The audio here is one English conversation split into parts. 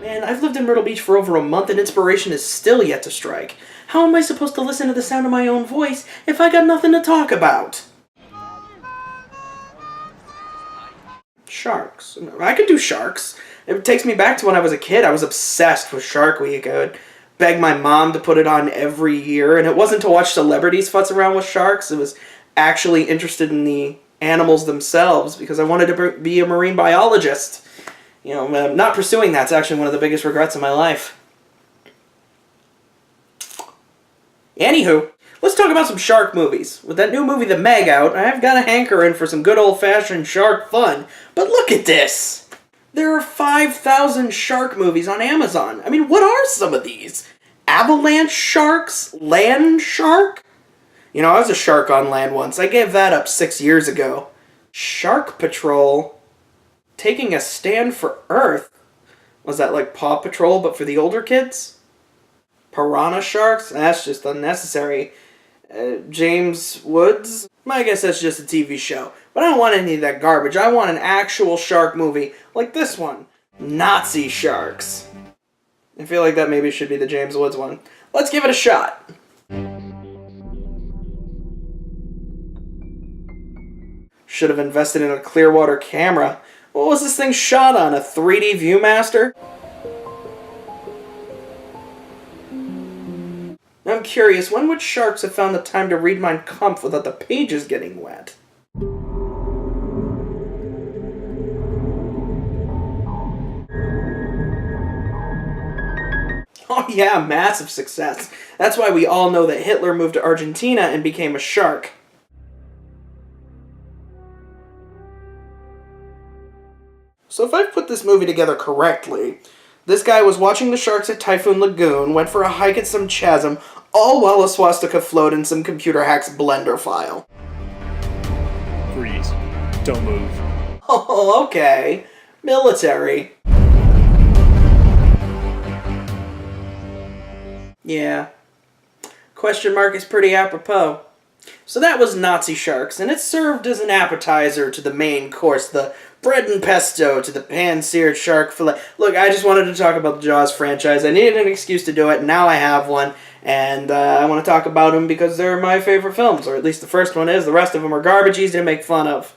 Man, I've lived in Myrtle Beach for over a month and inspiration is still yet to strike. How am I supposed to listen to the sound of my own voice if I got nothing to talk about? Sharks. I could do sharks. It takes me back to when I was a kid. I was obsessed with Shark Week. I would beg my mom to put it on every year, and it wasn't to watch celebrities futz around with sharks. It was actually interested in the animals themselves because I wanted to be a marine biologist. You know, not pursuing that's actually one of the biggest regrets of my life. Anywho, let's talk about some shark movies. With that new movie The Meg out, I've got a hankering for some good old-fashioned shark fun. But look at this! There are 5,000 shark movies on Amazon. I mean, what are some of these? Avalanche sharks? Land shark? You know, I was a shark on land once. I gave that up 6 years ago. Shark Patrol? Taking a stand for Earth? Was that like Paw Patrol, but for the older kids? Piranha sharks? That's just unnecessary. James Woods? I guess that's just a TV show. But I don't want any of that garbage. I want an actual shark movie, like this one. Nazi sharks. I feel like that maybe should be the James Woods one. Let's give it a shot. Should have invested in a Clearwater camera. What was this thing shot on? A 3D Viewmaster? I'm curious, when would sharks have found the time to read Mein Kampf without the pages getting wet? Oh yeah, massive success. That's why we all know that Hitler moved to Argentina and became a shark. So if I've put this movie together correctly, this guy was watching the sharks at Typhoon Lagoon, went for a hike at some chasm, all while a swastika floated in some computer hack's Blender file. Freeze. Don't move. Oh, okay. Military. Yeah. Question mark is pretty apropos. So that was Nazi sharks, and it served as an appetizer to the main course, the bread and pesto to the pan-seared shark fillet. Look, I just wanted to talk about the Jaws franchise. I needed an excuse to do it, and now I have one, and I want to talk about them because they're my favorite films, or at least the first one is. The rest of them are garbage, easy to make fun of.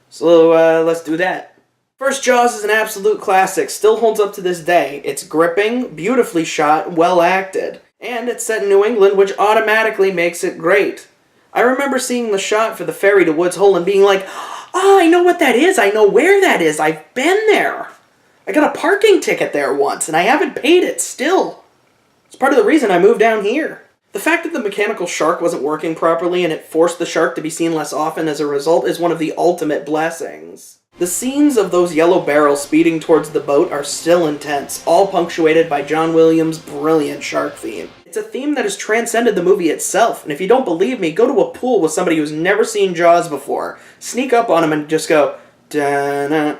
So let's do that. First Jaws is an absolute classic, still holds up to this day. It's gripping, beautifully shot, well acted. And it's set in New England, which automatically makes it great. I remember seeing the shot for the ferry to Woods Hole and being like, oh, I know what that is. I know where that is. I've been there. I got a parking ticket there once, and I haven't paid it still. It's part of the reason I moved down here. The fact that the mechanical shark wasn't working properly and it forced the shark to be seen less often as a result is one of the ultimate blessings. The scenes of those yellow barrels speeding towards the boat are still intense, all punctuated by John Williams' brilliant shark theme. It's a theme that has transcended the movie itself, and if you don't believe me, go to a pool with somebody who's never seen Jaws before. Sneak up on them and just go, da-na,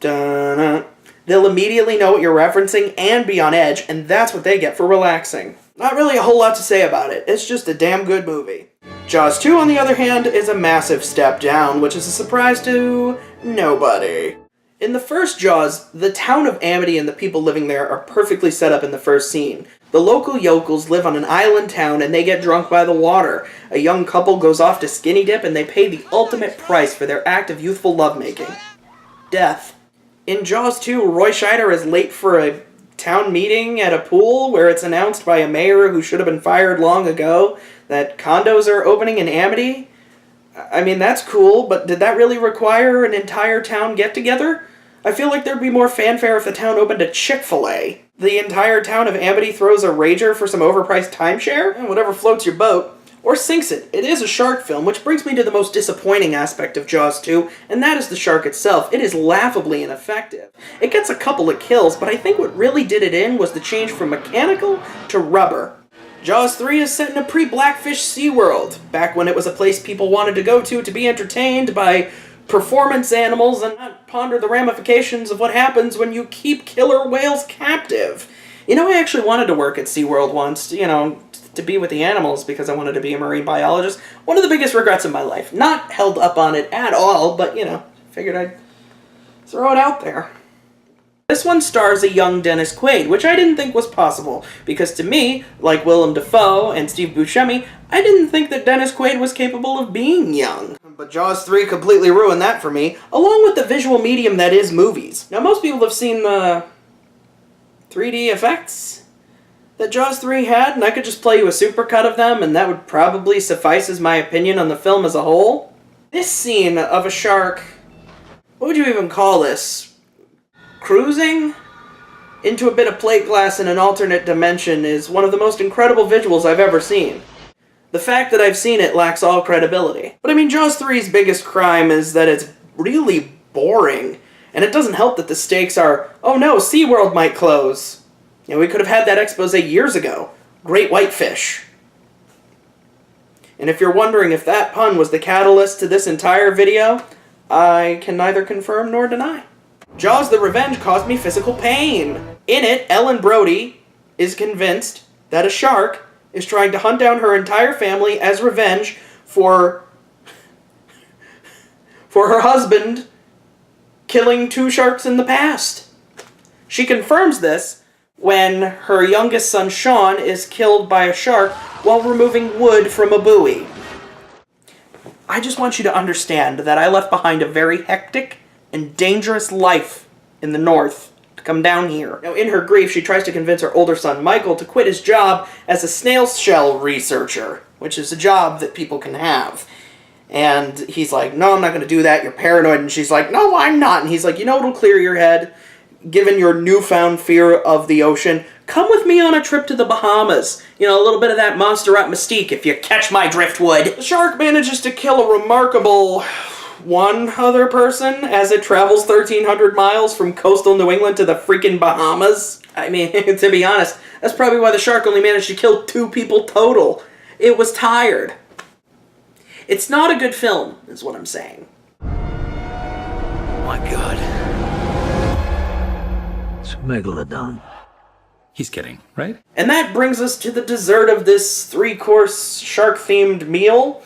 da-na. They'll immediately know what you're referencing and be on edge, and that's what they get for relaxing. Not really a whole lot to say about it, it's just a damn good movie. Jaws 2, on the other hand, is a massive step down, which is a surprise to nobody. In the first Jaws, the town of Amity and the people living there are perfectly set up in the first scene. The local yokels live on an island town and they get drunk by the water. A young couple goes off to skinny dip and they pay the ultimate price for their act of youthful lovemaking. Death. In Jaws 2, Roy Scheider is late for a town meeting at a pool where it's announced by a mayor who should have been fired long ago that condos are opening in Amity. I mean, that's cool, but did that really require an entire town get-together? I feel like there'd be more fanfare if the town opened a Chick-fil-A. The entire town of Amity throws a rager for some overpriced timeshare? Whatever floats your boat. Or sinks it. It is a shark film, which brings me to the most disappointing aspect of Jaws 2, and that is the shark itself. It is laughably ineffective. It gets a couple of kills, but I think what really did it in was the change from mechanical to rubber. Jaws 3 is set in a pre-Blackfish SeaWorld, back when it was a place people wanted to go to be entertained by performance animals and not ponder the ramifications of what happens when you keep killer whales captive. You know, I actually wanted to work at SeaWorld once, to be with the animals because I wanted to be a marine biologist. One of the biggest regrets of my life. Not held up on it at all, but, figured I'd throw it out there. This one stars a young Dennis Quaid, which I didn't think was possible, because to me, like Willem Dafoe and Steve Buscemi, I didn't think that Dennis Quaid was capable of being young. But Jaws 3 completely ruined that for me, along with the visual medium that is movies. Now, most people have seen the 3D effects that Jaws 3 had, and I could just play you a supercut of them, and that would probably suffice as my opinion on the film as a whole. This scene of a shark, what would you even call this? Cruising into a bit of plate glass in an alternate dimension is one of the most incredible visuals I've ever seen. The fact that I've seen it lacks all credibility. But I mean, Jaws 3's biggest crime is that it's really boring, and it doesn't help that the stakes are, oh no, SeaWorld might close. You know, we could have had that expose years ago. Great whitefish. And if you're wondering if that pun was the catalyst to this entire video, I can neither confirm nor deny. Jaws the Revenge caused me physical pain. In it, Ellen Brody is convinced that a shark is trying to hunt down her entire family as revenge for her husband killing 2 sharks in the past. She confirms this when her youngest son Sean is killed by a shark while removing wood from a buoy. I just want you to understand that I left behind a very hectic and dangerous life in the north to come down here. Now, in her grief, she tries to convince her older son Michael to quit his job as a snail shell researcher, which is a job that people can have. And he's like, no, I'm not going to do that, you're paranoid. And she's like, no, I'm not. And he's like, you know what'll clear your head? Given your newfound fear of the ocean, come with me on a trip to the Bahamas. You know, a little bit of that Montserrat mystique, if you catch my driftwood. The shark manages to kill a remarkable one other person as it travels 1,300 miles from coastal New England to the freaking Bahamas. I mean, to be honest, that's probably why the shark only managed to kill 2 people total. It was tired. It's not a good film, is what I'm saying. My God. It's Megalodon. He's kidding, right? And that brings us to the dessert of this 3-course shark-themed meal.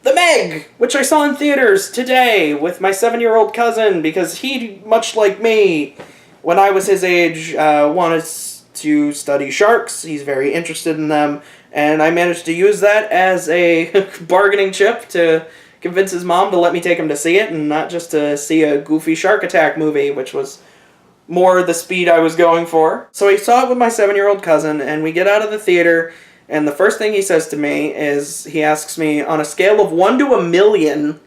The Meg, which I saw in theaters today with my 7-year-old cousin, because he, much like me, when I was his age, wanted to study sharks. He's very interested in them, and I managed to use that as a bargaining chip to convince his mom to let me take him to see it, and not just to see a goofy shark attack movie, which was more the speed I was going for. So I saw it with my 7-year-old cousin, and we get out of the theater, and the first thing he says to me is, he asks me, on a scale of 1 to 1,000,000,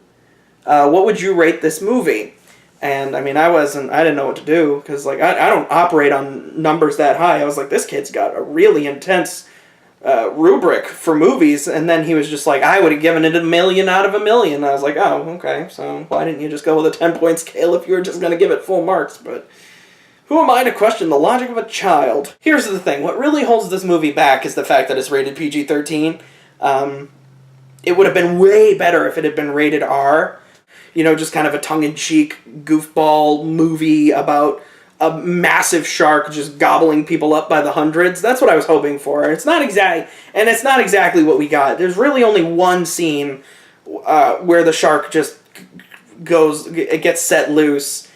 what would you rate this movie? And, I mean, I didn't know what to do, because, like, I don't operate on numbers that high. I was like, this kid's got a really intense rubric for movies, and then he was just like, I would have given it 1,000,000 out of 1,000,000. I was like, oh, okay, so why didn't you just go with a 10-point scale if you were just going to give it full marks? But who am I to question the logic of a child? Here's the thing, what really holds this movie back is the fact that it's rated PG-13. It would have been way better if it had been rated R. You know, just kind of a tongue-in-cheek goofball movie about a massive shark just gobbling people up by the hundreds. That's what I was hoping for. It's not exactly what we got. There's really only one scene where the shark just gets set loose.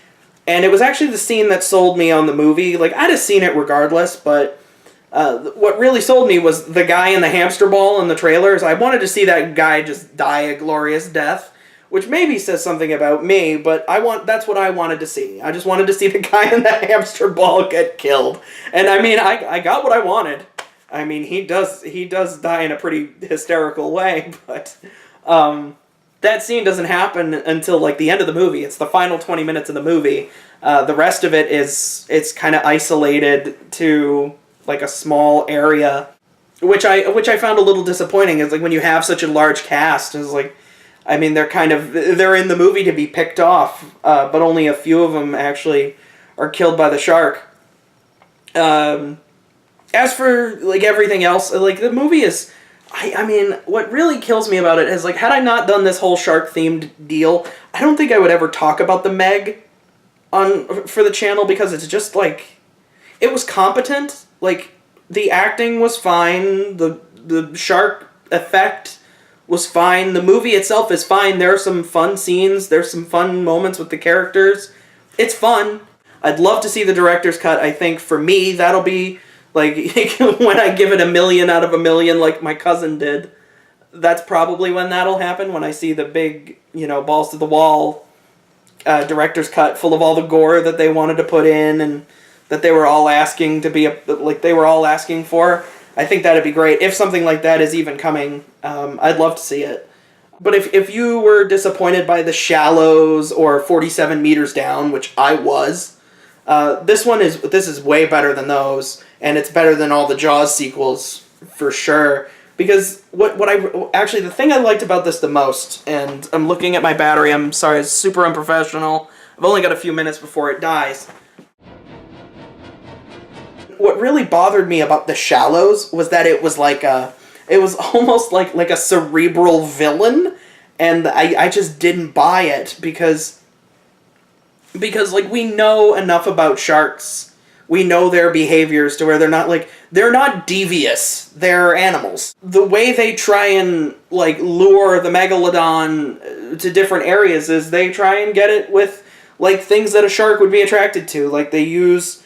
And it was actually the scene that sold me on the movie. Like, I'd have seen it regardless, but what really sold me was the guy in the hamster ball in the trailers. I wanted to see that guy just die a glorious death, which maybe says something about me, but that's what I wanted to see. I just wanted to see the guy in the hamster ball get killed. And I mean, I got what I wanted. I mean, he does die in a pretty hysterical way, but that scene doesn't happen until, like, the end of the movie. It's the final 20 minutes of the movie. The rest of it it's kind of isolated to, like, a small area, which I found a little disappointing. It's like, when you have such a large cast, it's like, I mean, they're in the movie to be picked off, but only a few of them actually are killed by the shark. As for, like, everything else, like, the movie is, I mean, what really kills me about it is, like, had I not done this whole shark-themed deal, I don't think I would ever talk about the Meg for the channel, because it's just, like, it was competent. Like, the acting was fine, the shark effect was fine, the movie itself is fine, there are some fun scenes, there's some fun moments with the characters. It's fun. I'd love to see the director's cut. I think for me, that'll be, like, when I give it 1 million out of 1 million like my cousin did. That's probably when that'll happen, when I see the big, balls to the wall director's cut full of all the gore that they wanted to put in and that they were all asking to be, they were all asking for. I think that'd be great. If something like that is even coming, I'd love to see it. But if you were disappointed by The Shallows or 47 Meters Down, which I was, this is way better than those, and it's better than all the Jaws sequels for sure. Because the thing I liked about this the most, and I'm looking at my battery, I'm sorry, it's super unprofessional. I've only got a few minutes before it dies. What really bothered me about The Shallows was that it was it was almost like a cerebral villain, and I just didn't buy it because like, we know enough about sharks. We know their behaviors to where they're not devious. They're animals. The way they try and, lure the megalodon to different areas is they try and get it with, things that a shark would be attracted to. They use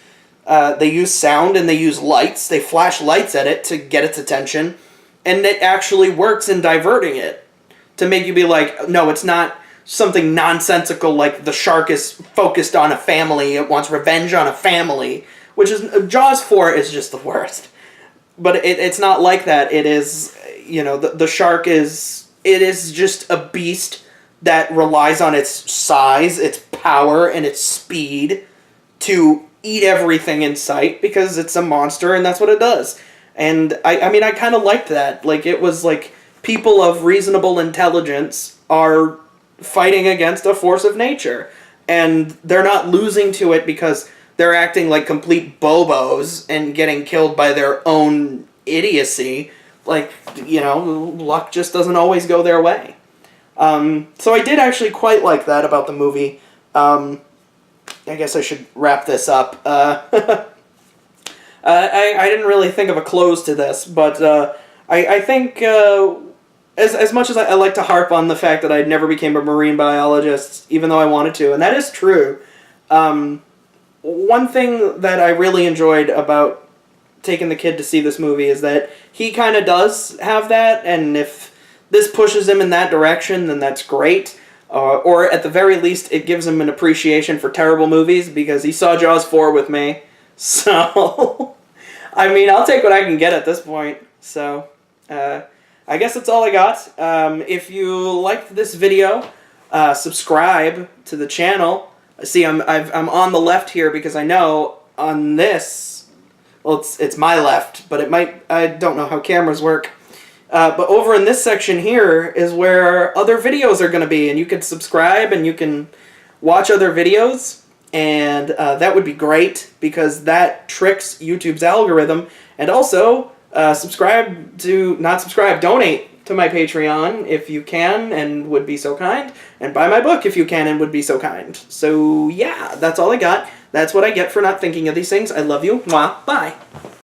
sound and they use lights. They flash lights at it to get its attention, and it actually works in diverting it to make you be like, no, it's not something nonsensical like the shark is focused on a family, it wants revenge on a family, which is, Jaws 4 is just the worst. But it's not like that. It is, the shark is just a beast that relies on its size, its power, and its speed to eat everything in sight because it's a monster and that's what it does. And I kind of liked that. It was people of reasonable intelligence are fighting against a force of nature, and they're not losing to it because they're acting like complete bobos and getting killed by their own idiocy. Luck just doesn't always go their way. So I did actually quite like that about the movie. I guess I should wrap this up. I didn't really think of a close to this, but I think as much as I like to harp on the fact that I never became a marine biologist, even though I wanted to, and that is true, one thing that I really enjoyed about taking the kid to see this movie is that he kind of does have that, and if this pushes him in that direction, then that's great. Or at the very least, it gives him an appreciation for terrible movies, because he saw Jaws 4 with me. So, I'll take what I can get at this point. So, I guess that's all I got. If you liked this video, subscribe to the channel. See, I'm on the left here because I know on this, well, it's my left, but I don't know how cameras work. But over in this section here is where other videos are going to be, and you can subscribe and you can watch other videos, and that would be great because that tricks YouTube's algorithm. And also, donate to my Patreon if you can and would be so kind, and buy my book if you can and would be so kind. So yeah, that's all I got. That's what I get for not thinking of these things. I love you. Mwah. Bye.